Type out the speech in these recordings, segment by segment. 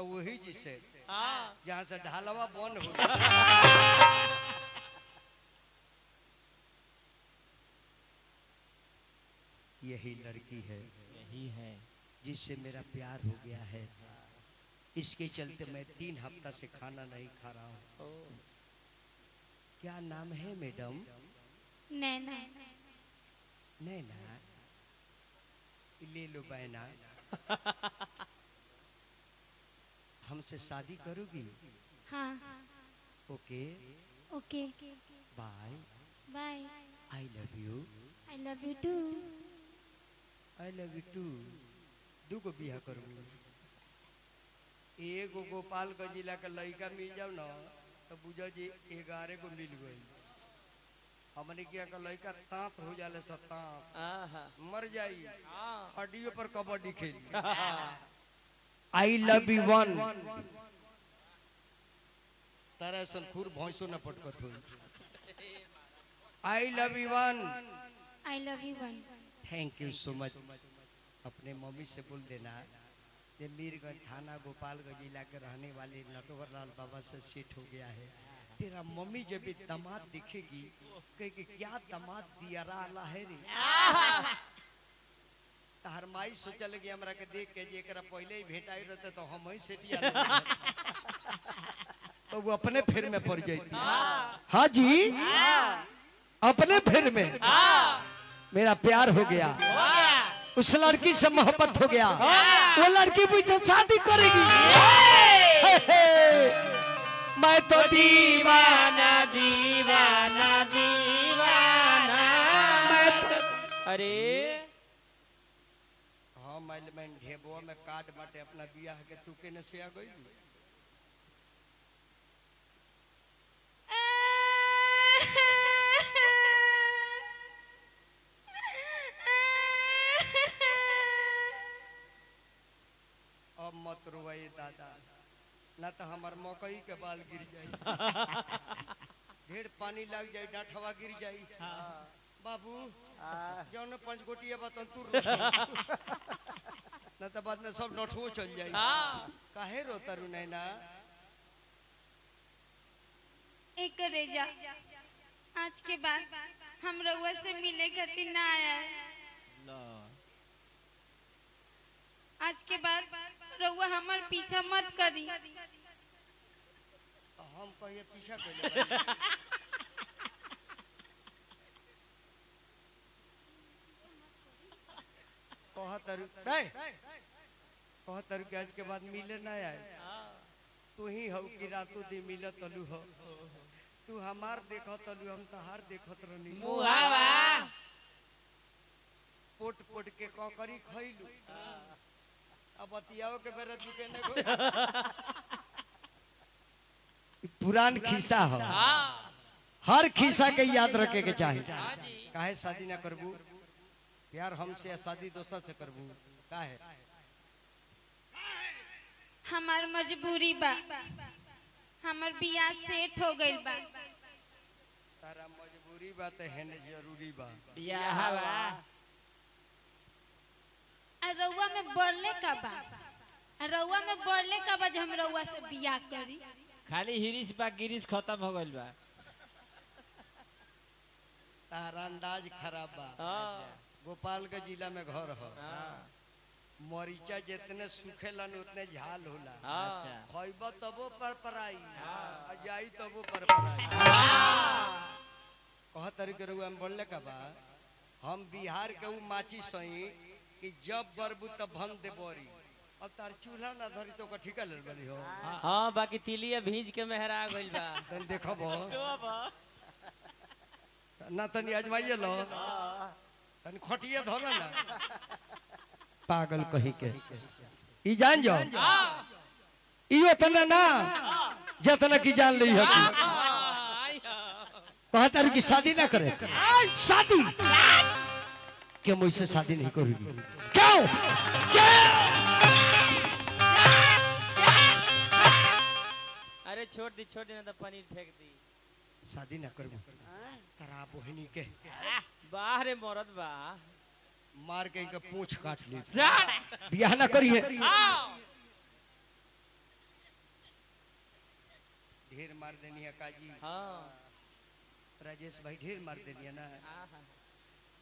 वही जिसे हाँ जहाँ से ढालवा बन हो। यही लड़की है, यही है जिससे मेरा प्यार हो गया है। इसके चलते मैं 3 हफ्ता से खाना नहीं खा रहा हूँ। क्या नाम है मैडम? नैना। नैना, ले लो बहना। हमसे शादी करोगी? हाँ। Okay okay. Bye. Bye. I love you. I love you too. I love you too. दूगो बिहा करूँ। एगो गोपालगंज जिला का लड़का मिल जाओ ना तो बुझो जी 11 को मिल गई। हमने क्या का लड़का तांत हो जाले सब तांत मर जाई हड्डियों पर कबड्डी खेली। आई लव यू वन तारा सन खुर भैंसो न पटकत हो। आई love you one. I love you one. Thank you so much. अपने मम्मी से बोल देना ये मीरगंज थाना गोपालगंज जिला के रहने वाले नटवर लाल बाबा से सेट हो गया है। तेरा मम्मी जब भी दामाद दिखेगी कहेगी क्या दामाद दिया रहा है रे। तार माई सोचल कि हमरा के देख के जेकरा पहले ही भेटाई रहते तो हम ही सेटिया तो वो अपने फिर में पड़ जाती। हाँ जी अपने फिर में मेरा प्यार हो गया। उस लड़की से मोहब्बत हो गया। वो लड़की मुझसे शादी करेगी। मैं तो दीवाना दीवाना दीवाना। मैं तो अरे हाँ मैं ढेबुआ में काट बाटे अपना बियाह के तू के न से आ गई। अब मत रोवाई दादा ना तो हमार मकई के बाल गिर जाई। ढेर पानी लग जाई डांठवा गिर जाई। बाबू जौन 5 गोटिया बतन तू ना तो बाद में सब नठुओ चल जाई। काहे रोता रू नैना? एक रेजा आज के बाद हम रउआ से मिले खातिर ना आया। आज के बाद रउआ हमार पीछा मत करी। हम कहिए पीछा कइले कहतर के आज के बाद मिले ना आए। तू ही हो कि रातों दिन मिलत तलू हो। तू हमार देखत तलू हम तहार देखत रहनी। मुहावा पोट पोट के ककरी खइलू। अब बतियाओ के बेरे दुके ने पुरान खिस्सा हो। हर खिस्सा के याद रखे के चाहिए। काहे शादी ना करबू? प्यार हमसे या शादी दोसर से करबू? काहे? हमार मजबूरी बा। हमार बियाह सेट हो गइल बा। तारा मजबूरी बा त है न जरूरी बा। बियाहवा रउआ में बढ़ले का बा। रउआ में बढ़ले का बा जो हम रउआ से बियाह करी। खाली हिरिस बा गिरिस खत्म हो गइल बा। तारा अंदाज खराब बा। गोपालगंज जिला में घर हो। मरीचा जितने सूखेलन उतने झाल होला। खइबा तबो पर पराई आ जाई तबो पर पराई। कह तरीके रुआ में बोलले का बा हम बिहार के उ माची सही कि जब बरबू तब भन दे बोरी। अब तार चूल्हा ना धरी तो का ठिका ले बनी हो। हां बाकी तिलिया भीज के मेहरा गइल बा। तन देखबो ना तनी आजमाइए लो। तन खटिए धोला ना पागल कही के ई जान जाओ। ई उतना ना जितना की जान ली है। कहता रही कि शादी ना करे। शादी क्यों मुझसे शादी नहीं करोगी? क्यों? अरे छोड़ दी ना तो पनीर फेंक दी। शादी ना करबू तरा बहनी के बाहरे मरद बा मार के इनका पूंछ काट ली। बियाह ना करिए। ढेर मार देनी है काजी। हाँ राजेश भाई ढेर मार देनी है ना। आहा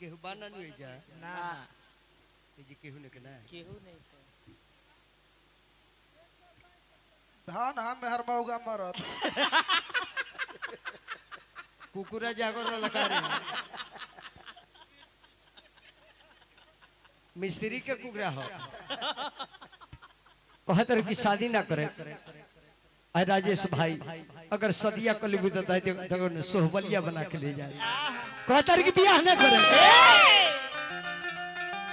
केहू बाना नहीं जा ना जी केहू ने कहना केहू नहीं तो धान हम में हर मौगा मरत कुकुरा जागर लगा रहे मिस्त्री के कुकुरा हो कहते रहे कि शादी ना करे। अरे राजेश भाई अगर सदिया कली बुझता है तो सोहबलिया बना के ले जाए। कहते रहे कि ब्याह ना करे।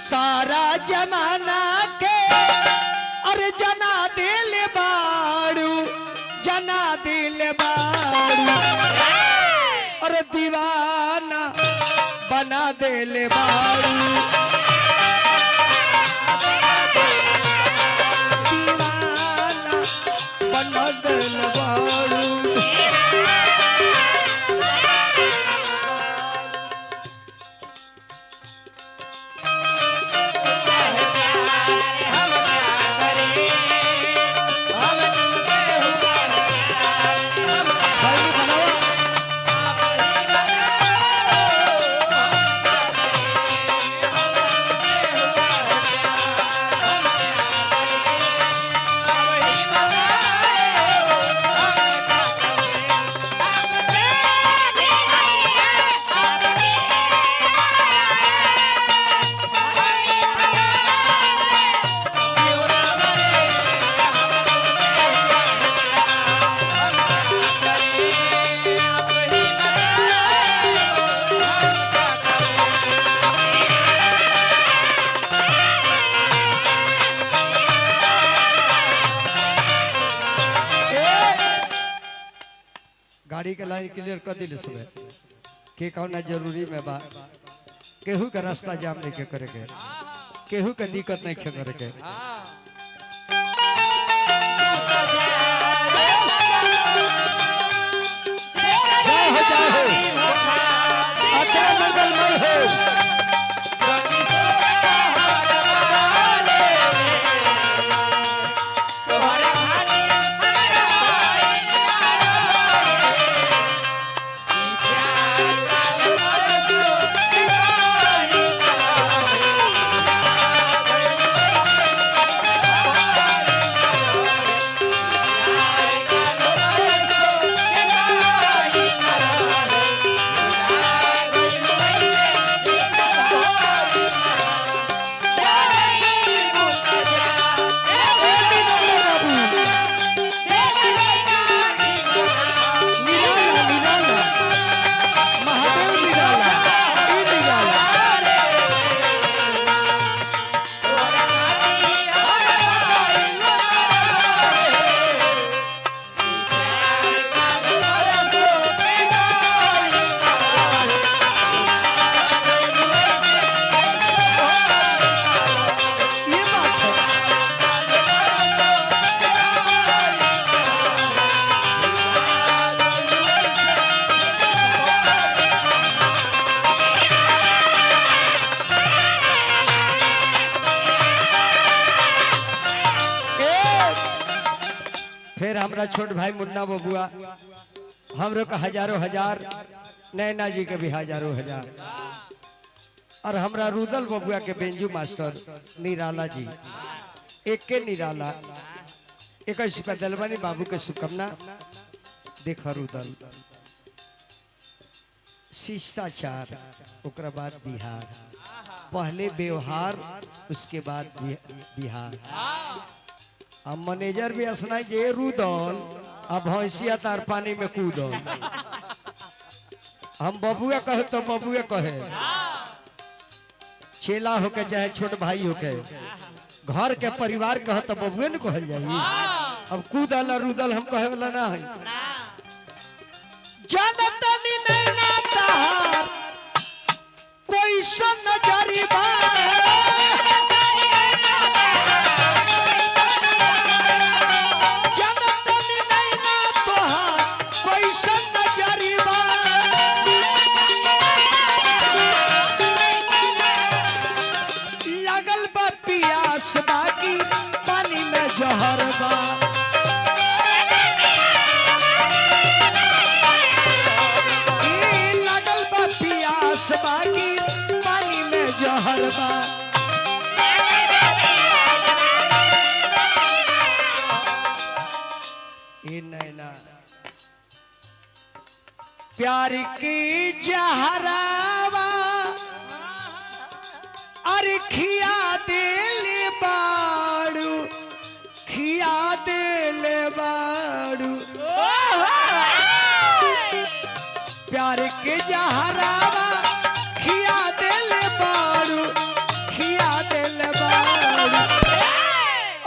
सारा जमाना के अरे जना दिल बाड़ू जना दिल बाड़ू अरे दीवाना बना दिल बाड़ू दीवाना बना दिल बाड़ू। गाड़ी के लाइन क्लियर कर दिल सुबह के कौन जरूरी में बा केहू का रास्ता जाम नहीं के करे के केहू के दिक्कत नहीं के करे के। फिर हमारा छोट भाई मुन्ना बबुआ हमरो का हजारों हजार नैना जी के भी हजारों हजार और हमरा रुदल बबुआ के बेंजू मास्टर निराला जी एक के निराला 21 रुपया दलवानी बाबू के शुभकामना। देखा रुदल शिष्टाचार ओकरा बाद बिहार पहले व्यवहार उसके बाद बिहार। अब मैनेजर भी असना जे रुदल अब भैंसिया तार पानी में कूदल। हम बबुआ कहे तो बबुआ कहे चेला होके चाहे छोट भाई होके घर के परिवार कहे तो बबुए न कहल जाई। अब कूदल रुदल हम कहे वाला ना है। जानतनी नहीं ना तार कोई सन नजरी बा बाकी पानी में जहर बा बा ए नैना प्यार की जहरावा अरे खिया दिल बाड़ू खिया दिल बाड़ू प्यार के जहरावा खिया दिल बाड़ू खिया दिल बाड़ू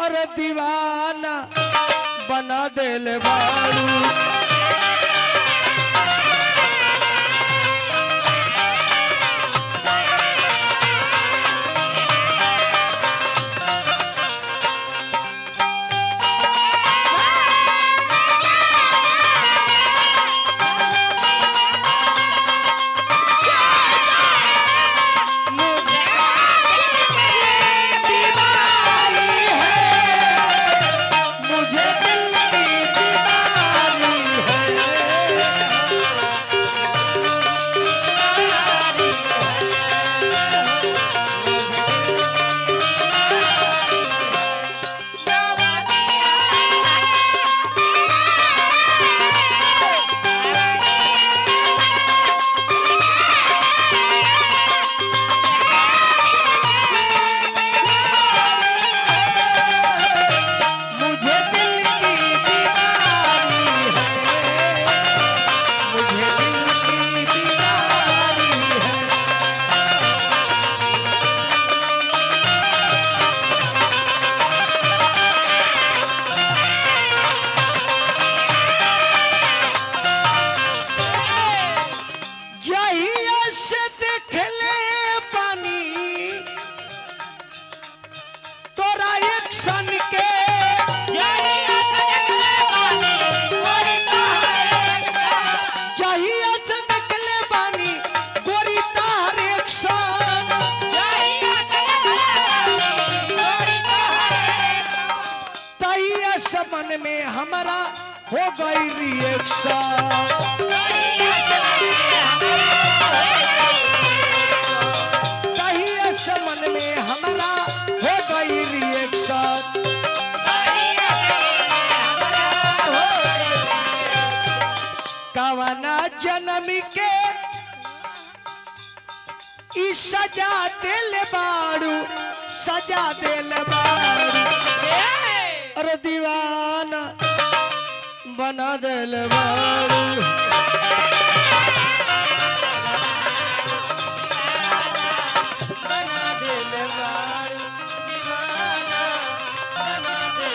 और दीवाना बना दिल बाड़ू मन में हमारा हो गई रिएक्शन मन में हमारा हो गई रिएक्शन कवना जन्म के इस सजा दिल बाड़ू सजा दिल बाड़ू अरे दीवाना बना दिल बाड़ू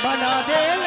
बना दिल